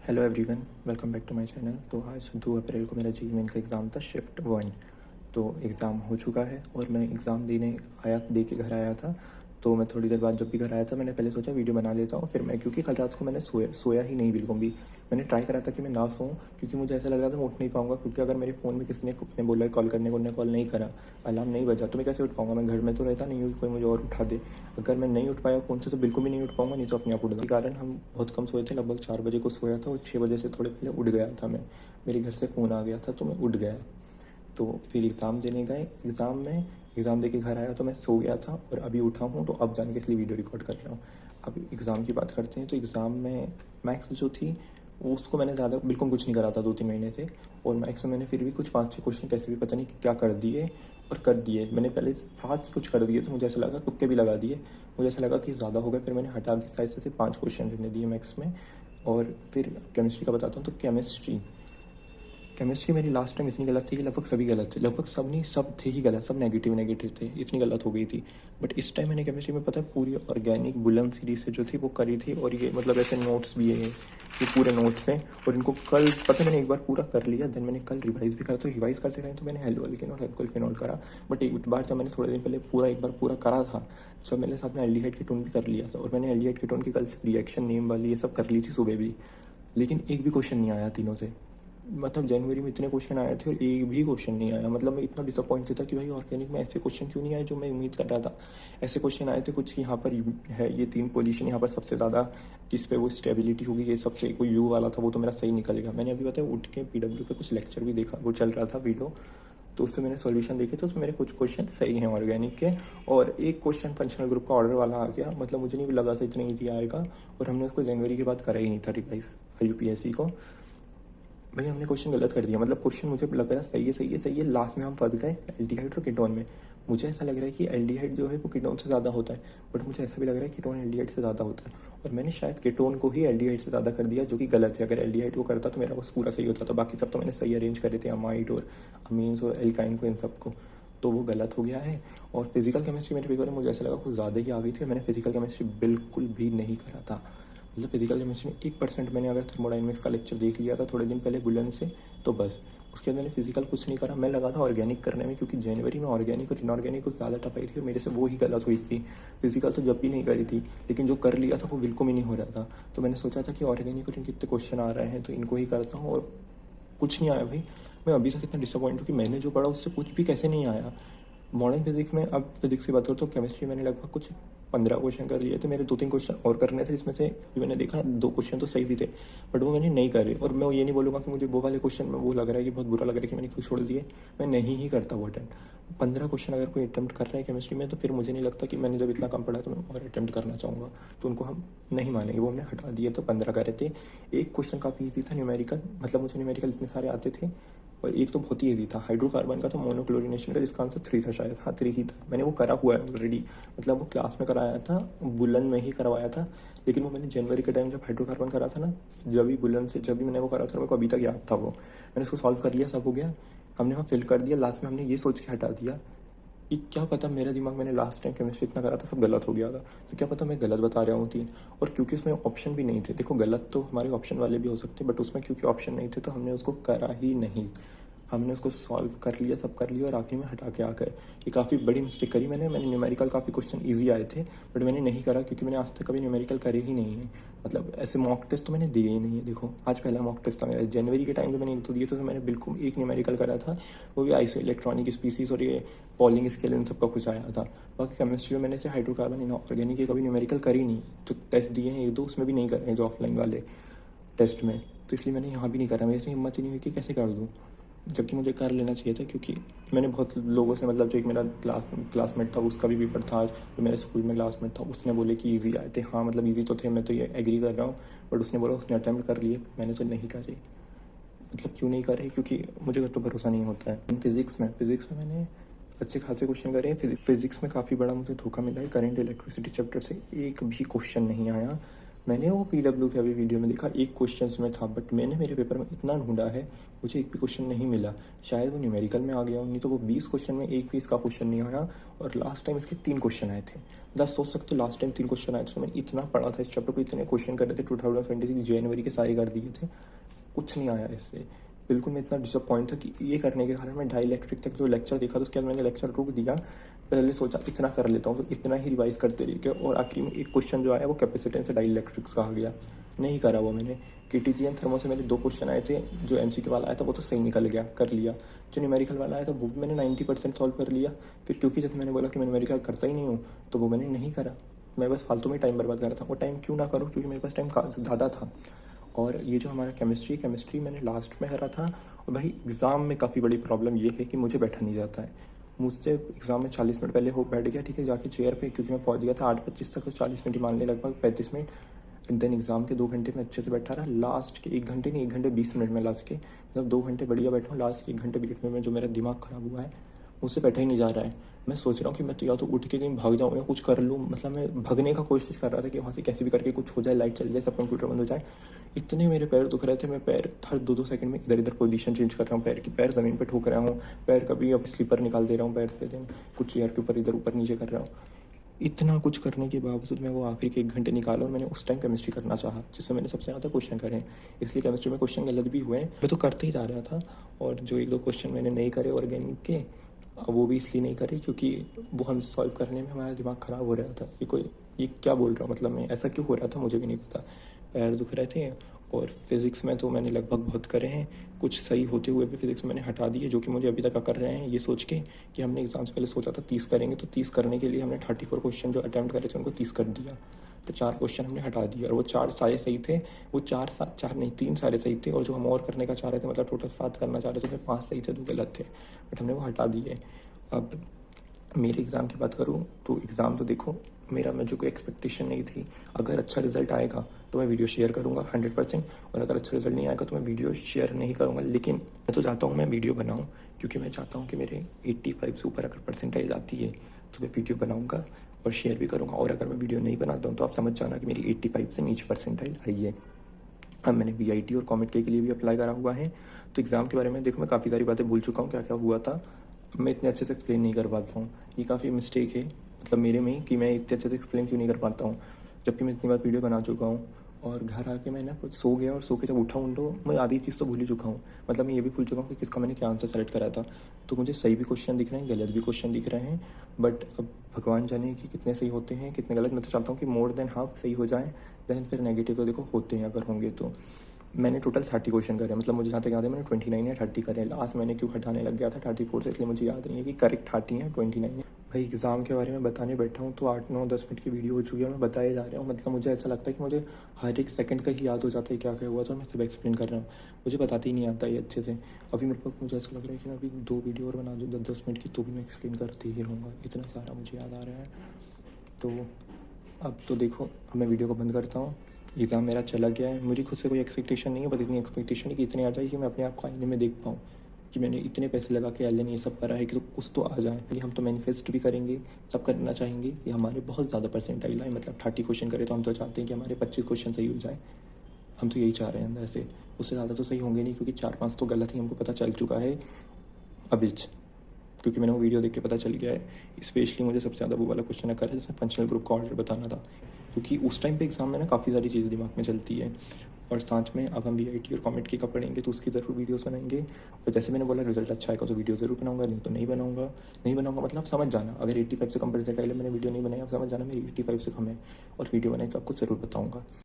Hello everyone, welcome back to my channel. तो आज 2 April को मेरा जी मेन का एग्ज़ाम था, शिफ्ट 1। तो एग्ज़ाम हो चुका है और मैं एग्ज़ाम दे के घर आया था। तो मैं थोड़ी देर बाद जब भी घर आया था, मैंने पहले सोचा वीडियो बना लेता हूँ। फिर मैं, क्योंकि कल रात को मैंने सोया ही नहीं बिल्कुल भी। मैंने ट्राई करा था कि मैं ना सोऊं, क्योंकि मुझे ऐसा लग रहा था मैं उठ नहीं पाऊंगा, क्योंकि अगर मेरे फ़ोन में किसी ने मैंने बोला है कॉल करने को, उन्होंने कॉल नहीं करा, अलार्म नहीं बजा, तो मैं कैसे उठ पाऊंगा। मैं घर में तो रहता नहीं हूँ कि कोई मुझे और उठा दे। अगर मैं नहीं उठ पाया फ़ोन से तो बिल्कुल भी नहीं उठ पाऊंगा, नहीं तो अपने आप उठ जाऊंगा। इसी कारण हम बहुत कम सोए थे, लगभग 4 बजे को सोया था और 6 बजे से थोड़े पहले उठ गया था मैं। मेरे घर से फ़ोन आ गया था तो मैं उठ गया। तो फिर एग्ज़ाम देने गए। एग्ज़ाम दे के घर आया तो मैं सो गया था और अभी उठा हूँ, तो अब जान के इसलिए वीडियो रिकॉर्ड कर रहा हूँ। अब एग्ज़ाम की बात करते हैं। तो एग्ज़ाम में मैथ्स जो थी, उसको मैंने ज़्यादा बिल्कुल कुछ नहीं करा था 2-3 महीने से। और मैथ्स में मैंने फिर भी कुछ 5-6 क्वेश्चन कैसे भी पता नहीं क्या कर दिए, और कर दिए। मैंने पहले 5 कुछ कर दिए तो मुझे ऐसा लगा, तुक्के भी लगा दिए। मुझे ऐसा लगा कि ज़्यादा हो गए, फिर मैंने हटा के ऐसे से 5 क्वेश्चन रहने दिए मैथ्स में। और फिर केमिस्ट्री का बताता हूँ। तो केमिस्ट्री मेरी लास्ट टाइम इतनी गलत थी कि लगभग सभी गलत थे, लगभग सब नहीं, सब थे ही गलत, सब नेगेटिव नेगेटिव थे, इतनी गलत हो गई थी। बट इस टाइम मैंने केमिस्ट्री में, पता है, पूरी ऑर्गेनिक बुलन सीरीज से जो थी वो करी थी। और ये मतलब ऐसे नोट्स भी है, ये पूरे नोट्स हैं। और इनको कल, पता है, मैंने एक बार पूरा कर लिया, देन मैंने कल रिवाइज़ भी करा। तो रिवाइज़ करते टाइम तो मैंने हेलो एल्केन और हेल्कोल फिनॉल करा। बट एक बार जब मैंने थोड़े दिन पहले एक बार पूरा करा था, जब मेरे साथ में एल्डिहाइड कीटोन भी कर लिया था। और मैंने एल्डिहाइड कीटोन की कल रिएक्शन नेम वाली ये सब कर ली थी सुबह भी। लेकिन एक भी क्वेश्चन नहीं आया तीनों से। मतलब जनवरी में इतने क्वेश्चन आए थे और एक भी क्वेश्चन नहीं आया। मतलब मैं इतना डिसअपॉइंटेड था कि भाई ऑर्गेनिक में ऐसे क्वेश्चन क्यों नहीं आए जो मैं उम्मीद कर रहा था। ऐसे क्वेश्चन आए थे कुछ, यहाँ पर है ये 3 पोजीशन, यहाँ पर सबसे ज़्यादा किस पे वो स्टेबिलिटी होगी, ये सबसे कोई यू वाला था, वो तो मेरा सही निकलेगा। मैंने अभी बताया उठ के पीडब्ल्यू पे कुछ लेक्चर भी देखा, वो चल रहा था वीडियो, तो उस पर मैंने सॉल्यूशन देखे, तो उसमें मेरे कुछ क्वेश्चन सही हैं ऑर्गेनिक के। और एक क्वेश्चन फंक्शनल ग्रुप का ऑर्डर वाला आ गया, मतलब मुझे नहीं लगा था इतना ईजी आएगा। और हमने उसको जनवरी के बाद करा ही नहीं था रिवाइज यूपीएससी को। भाई हमने क्वेश्चन गलत कर दिया। मतलब क्वेश्चन मुझे लग रहा है सही है सही है सही है, लास्ट में हम फंस गए एल्डिहाइड और कीटोन में। मुझे ऐसा लग रहा है कि एल्डिहाइड जो है वो कीटोन से ज़्यादा होता है, बट मुझे ऐसा भी लग रहा है कीटोन एल्डिहाइड से ज़्यादा होता है। और मैंने शायद कीटोन को ही एल्डिहाइड से ज़्यादा कर दिया, जो कि गलत है। अगर एल्डिहाइड को करता तो मेरा बस पूरा सही होता था, बाकी सब तो मैंने सही अरेंज करे थे, अमाइड और अमीन्स और एल्काइन को, इन सबको। तो वो गलत हो गया है। और फिजिकल केमिस्ट्री मेरे पेपर में मुझे ऐसा लगा कुछ ज़्यादा ही आ गई थी। मैंने फिजिकल केमिस्ट्री बिल्कुल भी नहीं करा था। मतलब फिजिकल केमिस्ट्री में 1% मैंने अगर थर्मोडाइनमिक्स का लेक्चर देख लिया था थोड़े दिन पहले बुलन से, तो बस। उसके बाद मैंने फिजिकल कुछ नहीं करा। मैं लगा था ऑर्गेनिक करने में, क्योंकि जनवरी में ऑर्गेनिक और इनऑर्गेनिक कुछ ज़्यादा टफ आई थी और मेरे से वो ही गलत हुई थी। फिजिकल तो जब भी नहीं करी थी, लेकिन जो कर लिया था वो बिल्कुल भी नहीं हो रहा था। तो मैंने सोचा था कि ऑर्गेनिक और इनके इतने क्वेश्चन आ रहे हैं तो इनको ही करता हूँ, और कुछ नहीं आया भाई। मैं अभी तक इतना डिसअपॉइंट हूँ कि मैंने जो पढ़ा उससे कुछ भी कैसे नहीं आया। मॉडर्न फिजिक्स में, अब फिजिक्स की बात करूँ तो केमिस्ट्री मैंने लगभग कुछ 15 क्वेश्चन कर लिए थे। मेरे 2-3 क्वेश्चन और करने थे, जिसमें से अभी मैंने देखा 2 क्वेश्चन तो सही भी थे, बट वो मैंने नहीं करे। और मैं ये नहीं बोलूँगा कि मुझे वो वाले क्वेश्चन में वो लग रहा है कि बहुत बुरा लग रहा है कि मैंने क्यों छोड़ दिए। मैं नहीं ही करता वो अटेम्प्ट। 15 क्वेश्चन अगर कोई अटेम्प्ट कर रहा है केमिस्ट्री में, तो फिर मुझे नहीं लगता कि मैंने जब इतना कम पढ़ा तो मैं और अटेम्प्ट करना चाहूँगा। तो उनको हम नहीं मानेंगे, वो हमने हटा दिए। तो 15 करे थे। एक क्वेश्चन काफ़ी ईजी था, न्यूमेरिकल, मतलब मुझे न्यूमेरिकल इतने सारे आते थे। और एक तो बहुत ही ईजी था, हाइड्रोकार्बन का था, मोनोक्लोरिनेशन का, जिसका आंसर 3 था शायद। हाँ, 3 ही था। मैंने वो करा हुआ है ऑलरेडी, मतलब वो क्लास में कराया था, बुलन में ही करवाया था। लेकिन वो मैंने जनवरी के टाइम जब हाइड्रोकार्बन करा था ना, जब भी बुलन से जब भी मैंने वो करा था, मेरे को अभी तक याद था वो। मैंने उसको सॉल्व कर लिया, सब हो गया। हमने वहाँ फिल कर दिया। लास्ट में हमने ये सोच के हटा दिया कि क्या पता, मेरा दिमाग, मैंने लास्ट टाइम केमिस्ट्री इतना करा था सब गलत हो गया था, तो क्या पता मैं गलत बता रहा हूँ 3। और क्योंकि उसमें ऑप्शन भी नहीं थे, देखो गलत तो हमारे ऑप्शन वाले भी हो सकते, बट उसमें क्योंकि ऑप्शन नहीं थे तो हमने उसको करा ही नहीं। हमने उसको सॉल्व कर लिया, सब कर लिया, और आखिरी में हटा के आ गए। ये काफ़ी बड़ी मिस्टेक करी मैंने न्यूमेरिकल काफ़ी क्वेश्चन इजी आए थे, बट मैंने नहीं करा, क्योंकि मैंने आज तक कभी न्यूमेरिकल करे ही नहीं है। मतलब ऐसे मॉक टेस्ट तो मैंने दिए ही नहीं है। देखो आज पहला मॉक टेस्ट था मेरा जनवरी के टाइम पे, मैंने तो दिए तो मैंने बिल्कुल एक न्यूमेरिकल करा था, वो भी आइसो इलेक्ट्रॉनिक स्पीसीज और ये पॉलिंग स्केल, इन सब का कुछ आया था। बाकी केमिस्ट्री में मैंने से हाइड्रोकार्बन इनऑर्गेनिक के कभी न्यूमेरिकल करी नहीं। जो टेस्ट दिए हैं 1-2, उसमें भी नहीं कर रहे हैं, जो ऑफलाइन वाले टेस्ट में। तो इसलिए मैंने यहाँ भी नहीं करा। मेरे से हिम्मत ही नहीं हुई कि कैसे कर दूँ, जबकि मुझे कर लेना चाहिए था। क्योंकि मैंने बहुत लोगों से, मतलब जो एक मेरा क्लासमेट था, उसका भी पेपर था आज, जो मेरे स्कूल में क्लासमेट था, उसने बोले कि इजी आए थे। हाँ मतलब इजी तो थे, मैं तो ये एग्री कर रहा हूँ, बट उसने बोला उसने अटैम्प्ट कर लिए, मैंने तो नहीं करे। मतलब क्यों नहीं करे, क्योंकि मुझे तो भरोसा नहीं होता है। फिज़िक्स में मैंने अच्छे खासे क्वेश्चन करे हैं। फिज़िक्स में काफ़ी बड़ा मुझे धोखा मिला है। करंट इलेक्ट्रिसिटी चैप्टर से एक भी क्वेश्चन नहीं आया। मैंने वो पीडब्ल्यू के अभी वीडियो में देखा, एक क्वेश्चन में था, बट मैंने मेरे पेपर में इतना ढूंढा है, मुझे एक भी क्वेश्चन नहीं मिला। शायद वो न्यूमेरिकल में आ गया, नहीं तो वो 20 क्वेश्चन में एक भी इसका क्वेश्चन नहीं आया। और लास्ट टाइम इसके 3 क्वेश्चन आए थे। मतलब सोच सकते हो, लास्ट टाइम 3 क्वेश्चन आए थे। तो मैंने इतना पढ़ा था इस चैप्टर को, इतने क्वेश्चन कर रहे थे, 2026 जनवरी के सारे कर दिए थे, कुछ नहीं आया इससे। बिल्कुल मैं इतना डिसअपॉइंट था कि ये करने के कारण मैं डाइलेक्ट्रिक तक जो लेक्चर देखा, तो उसके बाद मैंने लेक्चर रोक दिया। पहले सोचा इतना कर लेता हूँ, तो इतना ही रिवाइज करते रह गए, और आखिरी में एक क्वेश्चन जो आया वो कैपेसिटेंस से डाइलेक्ट्रिक्स का आ गया। नहीं करा वो मैंने। KTG एंड थर्मो से मेरे 2 क्वेश्चन आए थे, जो MCQ वाला आया था वो तो सही निकल गया, कर लिया। जो न्यूमेरिकल वाला आया था वो भी मैंने 90% सॉल्व कर लिया। फिर क्योंकि जब मैंने बोला कि मैं न्यूमेरिकल करता ही नहीं हूँ, तो वो मैंने नहीं करा। मैं बस फालतू में टाइम बर्बाद कर रहा था, और टाइम क्यों ना करूँ, क्योंकि मेरे पास टाइम ज़्यादा था। और ये जो हमारा केमिस्ट्री मैंने लास्ट में करा था। और भाई एग्ज़ाम में काफ़ी बड़ी प्रॉब्लम ये है कि मुझे बैठा नहीं जाता है। मुझसे एग्ज़ाम में 40 मिनट पहले हो बैठ गया, ठीक है, जाके चेयर पे, क्योंकि मैं पहुंच गया था 8:25 तक, तो 40 मिनट ही मान ले, लगभग 35 मिनट। एंड देन एग्ज़ाम के 2 घंटे में अच्छे से बैठा रहा। लास्ट के 1 घंटे नहीं, 1 घंटे 20 मिनट में लास्ट के, मतलब 2 घंटे बढ़िया बैठा हूँ। लास्ट के 1 घंटे बैठने में जो मेरा दिमाग ख़राब हुआ है, मुझसे बैठा ही नहीं जा रहा है। मैं सोच रहा हूँ कि मैं तो या तो उठ के कहीं भाग जाऊँ या कुछ कर लूँ। मतलब मैं भागने का कोशिश कर रहा था कि वहाँ से कैसे भी करके कुछ हो जाए, लाइट चल जाए, सब कंप्यूटर बंद हो जाए। इतने मेरे पैर दुख रहे थे, मैं पैर हर 2-2 सेकंड में इधर इधर पोजीशन चेंज कर रहा हूँ, पैर ज़मीन पे ठोक रहा हूँ, पैर कभी अब स्लीपर निकाल दे रहा हूँ पैर से, देन कुछ चेयर के ऊपर इधर ऊपर नीचे कर रहा हूँ। इतना कुछ करने के बावजूद मैं वो आखिरी के 1 घंटे निकाला, और मैंने उस टाइम केमिस्ट्री करना चाहा, जिससे मैंने सबसे ज़्यादा क्वेश्चन करे। इसलिए केमिस्ट्री में क्वेश्चन गलत भी हुए, मैं तो करते ही जा रहा था। और जो 1-2 क्वेश्चन मैंने नहीं करे ऑर्गेनिक के, वो भी इसलिए नहीं करे क्योंकि वो हम सॉल्व करने में हमारा दिमाग ख़राब हो रहा था। ये क्या बोल रहा हूँ, मतलब मैं ऐसा क्यों हो रहा था मुझे भी नहीं पता। पैर दुख रहे थे। और फिज़िक्स में तो मैंने लगभग बहुत करे हैं, कुछ सही होते हुए भी फिज़िक्स में मैंने हटा दिए, जो कि मुझे अभी तक कर रहे हैं, ये सोच के कि हमने एग्ज़ाम से पहले सोचा था 30 करेंगे, तो 30 करने के लिए हमने 34 क्वेश्चन जो अटैम्प्ट करे थे उनको 30 कर दिया। तो 4 क्वेश्चन हमने हटा दिए, और वो 4 सारे सही थे। वो 4 नहीं, 3 सारे सही थे, और जो हम और करने का चाह रहे थे, मतलब टोटल 7 करना चाह रहे थे, उसमें 5 सही थे, 2 गलत थे, बट हमने वो हटा दिए। अब मेरे एग्ज़ाम की बात करूँ तो एग्ज़ाम तो देखो, मेरा मुझे कोई एक्सपेक्टेशन नहीं थी। अगर अच्छा रिजल्ट आएगा तो मैं वीडियो शेयर करूँगा 100%, और अगर अच्छा रिजल्ट नहीं आएगा तो मैं वीडियो शेयर नहीं करूँगा। लेकिन मैं तो चाहता हूँ मैं वीडियो बनाऊँ, क्योंकि मैं चाहता हूँ कि मेरे 85 से ऊपर अगर परसेंटाइल आती है तो मैं वीडियो बनाऊँगा और शेयर भी करूँगा। और अगर मैं वीडियो नहीं बनाता हूँ तो आप समझ जाना कि मेरी 85 से नीचे परसेंटाइल आई है। अब मैंने VIT और कॉमेट के लिए भी अप्लाई करा हुआ है। तो एग्ज़ाम के बारे में देखो, मैं काफ़ी सारी बातें भूल चुका हूँ, क्या क्या हुआ था मैं इतने अच्छे से एक्सप्लेन नहीं कर पाता हूँ। ये काफ़ी मिस्टेक है, मतलब मेरे में ही, कि मैं इतने अच्छे से एक्सप्लेन क्यों नहीं कर पाता हूँ, जबकि मैं इतनी बार वीडियो बना चुका हूँ। और घर आके मैं ना कुछ सो गया, और सो के जब उठा हूँ तो मैं आधी चीज़ तो भूल ही चुका हूँ। मतलब मैं ये भी भूल चुका हूँ कि किसका मैंने क्या आंसर सेलेक्ट करा था। तो मुझे सही भी क्वेश्चन दिख रहे हैं, गलत भी क्वेश्चन दिख रहे हैं, बट अब भगवान जाने कि कितने सही होते हैं कितने गलत। मैं तो चाहता हूँ कि मोर देन हाफ सही हो जाए, देन फिर नेगेटिव तो देखो होते हैं अगर होंगे तो। मैंने टोटल 30 क्वेश्चन करे, मतलब मुझे जहाँ तक याद है मैंने 29 या 30 करे। लास्ट मैंने क्यों हटाने लग गया था 34 से, इसलिए मुझे याद नहीं है कि करेक्ट 30 है 29 है। भाई एग्ज़ाम के बारे में बताने बैठा हूँ तो 8-9-10 मिनट की वीडियो हो चुकी है, मैं बताए जा रहा हूँ। मतलब मुझे ऐसा लगता है कि मुझे हर एक सेकंड का ही याद हो जाता है क्या क्या हुआ था, मैं सब एक्सप्लेन कर रहा हूँ, मुझे बताते ही नहीं आता ये अच्छे से। अभी मेरे पास मुझे ऐसा लग रहा है कि मैं अभी 2 वीडियो और बना दूँ 10-10 मिनट की, तो भी मैं एक्सप्लेन करते ही रहूँगा, इतना सारा मुझे याद आ रहा है। तो अब तो देखो, अब मैं वीडियो को बंद करता हूँ। एग्ज़ाम मेरा चला गया है, मुझे खुद से कोई एक्सपेक्टेशन नहीं है, बस इतनी एक्सपेक्टेशन है कि इतने आ जाए कि मैं अपने आप को आईने में देख पाऊँ कि मैंने इतने पैसे लगा के एलन ये सब करा है, कि तो कुछ तो आ जाए। ये हम तो मैनिफेस्ट भी करेंगे, सब करना चाहेंगे कि हमारे बहुत ज़्यादा परसेंटाइल आए, मतलब 30 क्वेश्चन करे तो हम तो चाहते हैं कि हमारे 25 क्वेश्चन सही हो जाए। हम तो यही चाह रहे हैं अंदर से, उससे ज़्यादा तो सही होंगे नहीं, क्योंकि 4-5 तो गलत ही हमको पता चल चुका है अभी, क्योंकि मैंने वो वीडियो देख के पता चल गया है। स्पेशली मुझे सबसे ज़्यादा वो वाला क्वेश्चन कर है जिसमें फंक्शनल ग्रुप का ऑर्डर बताना था, क्योंकि उस टाइम पे एग्ज़ाम में ना काफ़ी सारी चीज़ें दिमाग में चलती है। और साथ में अब हम VIT और कॉमेट के का पढ़ेंगे तो उसकी ज़रूर वीडियोस बनाएंगे। और जैसे मैंने बोला रिजल्ट अच्छा आएगा तो वीडियो ज़रूर बनाऊंगा, नहीं तो नहीं बनाऊंगा मतलब समझ जाना। अगर 85 से कम परसेंटाइल मैंने वीडियो नहीं बनाई, आप समझ जाना मेरी 85 से कम है, और वीडियो बनाई तो आपको ज़रूर बताऊँगा।